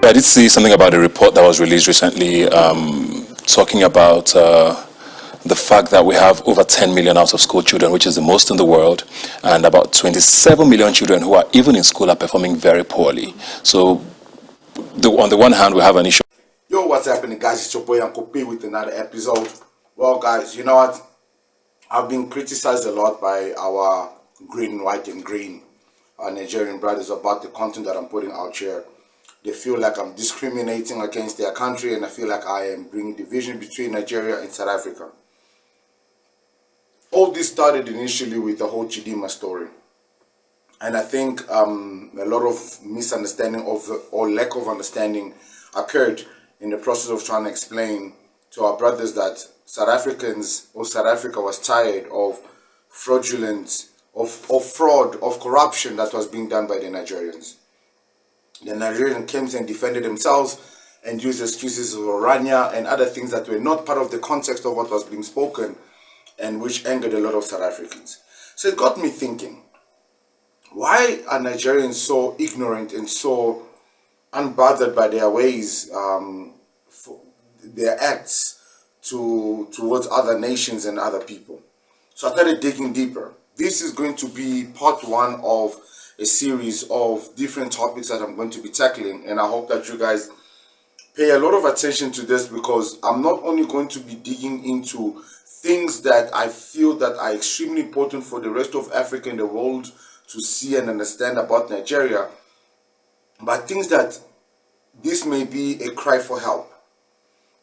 I did see something about a report that was released recently talking about the fact that we have over 10 million out of school children, which is the most in the world, and about 27 million children who are even in school are performing very poorly. So on the one hand, we have an issue. Yo, what's happening, guys? It's your boy Uncle P with another episode. Well, guys, you know what? I've been criticized a lot by our green, white, and green Nigerian brothers about the content that I'm putting out here. They feel like I'm discriminating against their country, and I feel like I am bringing division between Nigeria and South Africa. All this started initially with the whole Chidima story. And I think a lot of misunderstanding or lack of understanding occurred in the process of trying to explain to our brothers that South Africa was tired of fraudulent, of fraud, of corruption that was being done by the Nigerians. The Nigerians came and defended themselves and used excuses of Orania and other things that were not part of the context of what was being spoken, and which angered a lot of South Africans. So it got me thinking, why are Nigerians so ignorant and so unbothered by their ways, their acts towards other nations and other people? So I started digging deeper. This is going to be part one of a series of different topics that I'm going to be tackling, and I hope that you guys pay a lot of attention to this, because I'm not only going to be digging into things that I feel that are extremely important for the rest of Africa and the world to see and understand about Nigeria, but things that this may be a cry for help.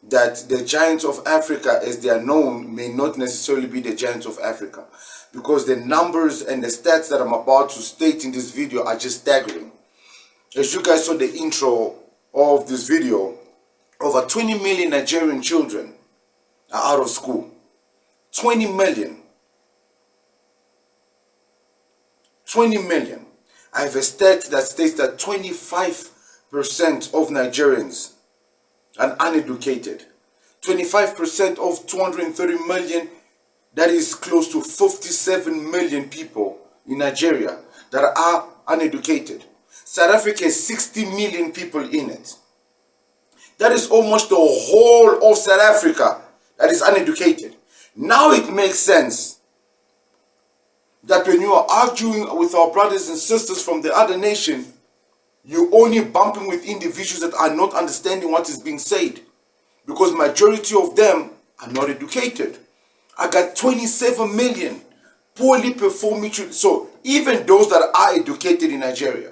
That the giants of Africa, as they are known, may not necessarily be the giants of Africa, because the numbers and the stats that I'm about to state in this video are just staggering. As you guys saw the intro of this video, over 20 million Nigerian children are out of school. 20 million. 20 million. I have a stat that states that 25% of Nigerians are uneducated. 25% of 230 million, that is close to 57 million people in Nigeria that are uneducated. South Africa has 60 million people in it. That is almost the whole of South Africa that is uneducated. Now it makes sense that when you are arguing with our brothers and sisters from the other nation, you're only bumping with individuals that are not understanding what is being said, because majority of them are not educated. I got 27 million poorly performing children. So even those that are educated in Nigeria,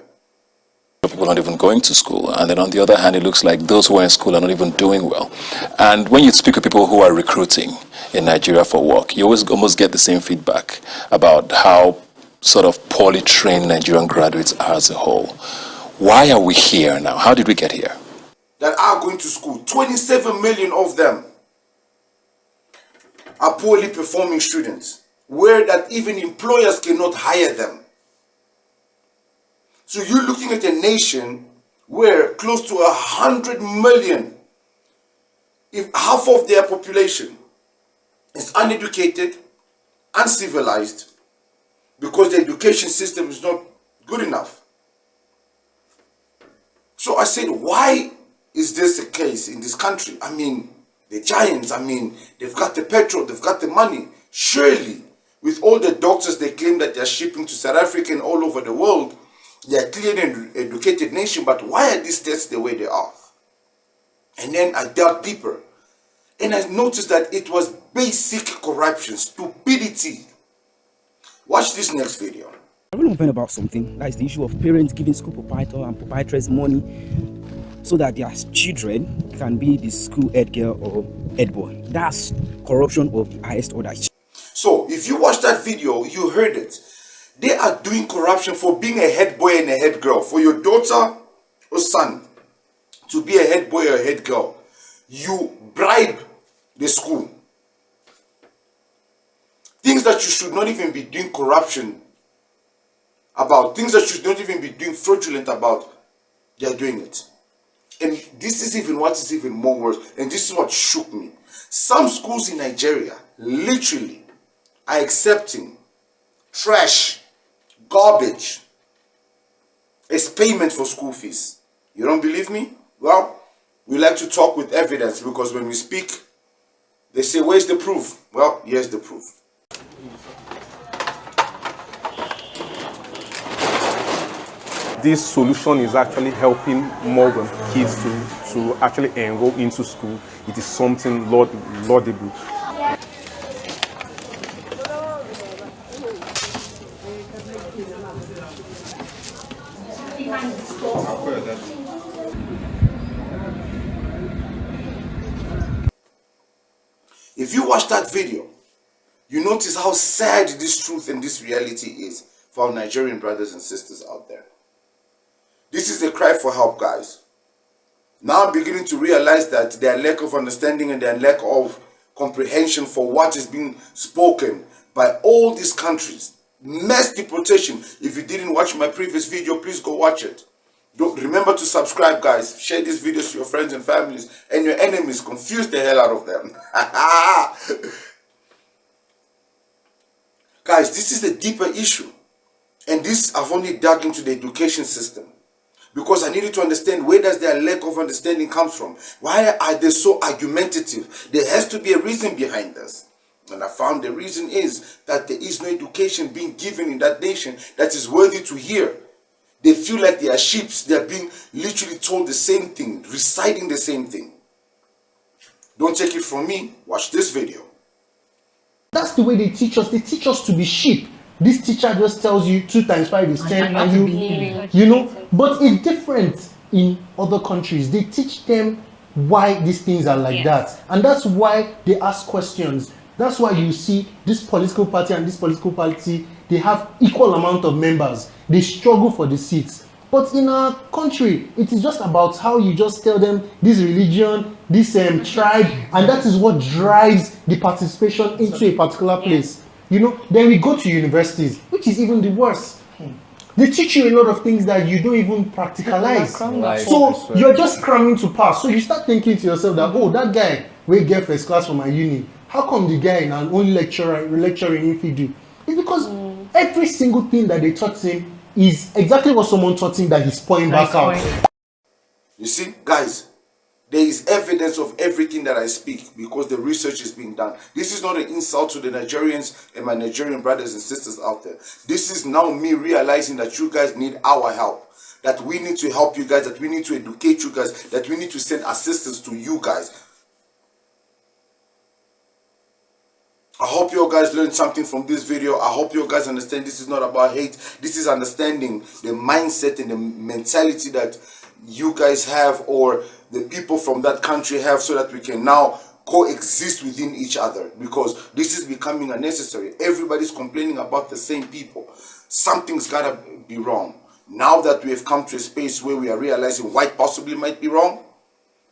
People not even going to school, and then on the other hand, it looks like those who are in school are not even doing well. And when you speak with people who are recruiting in Nigeria for work, you almost get the same feedback about how sort of poorly trained Nigerian graduates are as a whole. Why are we here now? How did we get here? that are going to school, 27 million of them are poorly performing students, where that even employers cannot hire them. So you're looking at a nation where close to 100 million, if half of their population is uneducated, uncivilized, because the education system is not good enough. So I said, why is this the case in this country? I mean, the giants, they've got the petrol, they've got the money. Surely, with all the doctors they claim that they're shipping to South Africa and all over the world, they're a clean and educated nation, but why are these states the way they are? And then I delved deeper, and I noticed that it was basic corruption, stupidity. Watch this next video. I really offend about something. That is the issue of parents giving school proprietor and proprietress money so that their children can be the school head girl or head boy. That's corruption of the highest order. So if you watch that video, you heard it. They are doing corruption for being a head boy and a head girl. For your daughter or son to be a head boy or a head girl, you bribe the school. Things that you should not even be doing corruption about, things that you should not even be doing fraudulent about, they are doing it. And this is even what is even more worse, and this is what shook me. Some schools in Nigeria literally are accepting trash, garbage as payment for school fees. You don't believe me? Well, we like to talk with evidence, because when we speak, they say, where's the proof? Well, here's the proof. This solution is actually helping more kids to actually enroll into school. It is something laudable. If you watch that video, you notice how sad this truth and this reality is for our Nigerian brothers and sisters out there. This is a cry for help, guys. Now I'm beginning to realize that their lack of understanding and their lack of comprehension for what is being spoken by all these countries. Mass deportation. If you didn't watch my previous video, please go watch it. Remember to subscribe, guys. Share these videos to your friends and families and your enemies. Confuse the hell out of them. Guys, this is a deeper issue. And this, I've only dug into the education system, because I needed to understand, where does their lack of understanding comes from? Why are they so argumentative? There has to be a reason behind this. And I found the reason is that there is no education being given in that nation that is worthy to hear. They feel like they are sheep. They are being literally told the same thing, reciting the same thing. Don't take it from me. Watch this video. That's the way they teach us. They teach us to be sheep. This teacher just tells you 2 times 5 is 10, and you know. But it's different in other countries. They teach them why these things are like that, and that's why they ask questions. That's why you see this political party and this political party, they have equal amount of members. They struggle for the seats. But in our country, it is just about how you just tell them this religion, this tribe, and that is what drives the participation into a particular place. You know, then we go to universities, which is even the worst. They teach you a lot of things that you don't even practicalize. So you're just cramming to pass. So you start thinking to yourself that, oh, that guy will get first class from my uni. How come the guy in an only lecturing if he do? It's because every single thing that they taught him is exactly what someone taught him that he's pouring back out. You see, guys, there is evidence of everything that I speak, because the research is being done. This is not an insult to the Nigerians and my Nigerian brothers and sisters out there. This is now me realizing that you guys need our help. That we need to help you guys, that we need to educate you guys, that we need to send assistance to you guys. I hope you guys learned something from this video. I hope you guys understand this is not about hate. This is understanding the mindset and the mentality that you guys have, or the people from that country have, so that we can now coexist within each other, because this is becoming unnecessary. Everybody's complaining about the same people. Something's gotta be wrong. Now that we have come to a space where we are realizing what possibly might be wrong,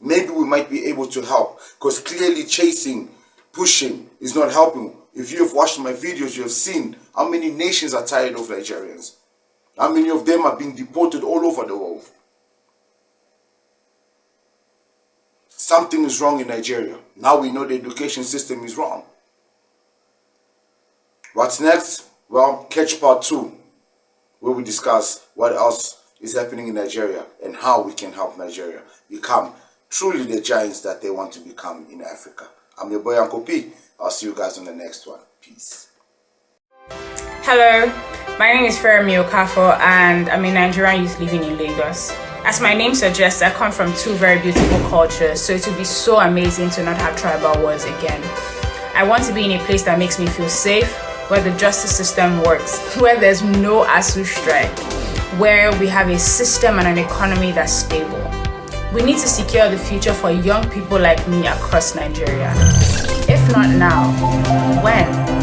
maybe we might be able to help, because clearly chasing, pushing is not helping. If you have watched my videos, you have seen how many nations are tired of Nigerians. How many of them are being deported all over the world. Something is wrong in Nigeria. Now we know the education system is wrong. What's next? Well, catch part 2, where we discuss what else is happening in Nigeria and how we can help Nigeria become truly the giants that they want to become in Africa. I'm your boy Uncle P. I'll see you guys on the next one. Peace. Hello, my name is Fermi Okafo, and I'm a Nigerian youth living in Lagos. As my name suggests, I come from 2 very beautiful cultures, so it would be so amazing to not have tribal wars again. I want to be in a place that makes me feel safe, where the justice system works, where there's no ASU strike, where we have a system and an economy that's stable. We need to secure the future for young people like me across Nigeria. If not now, when?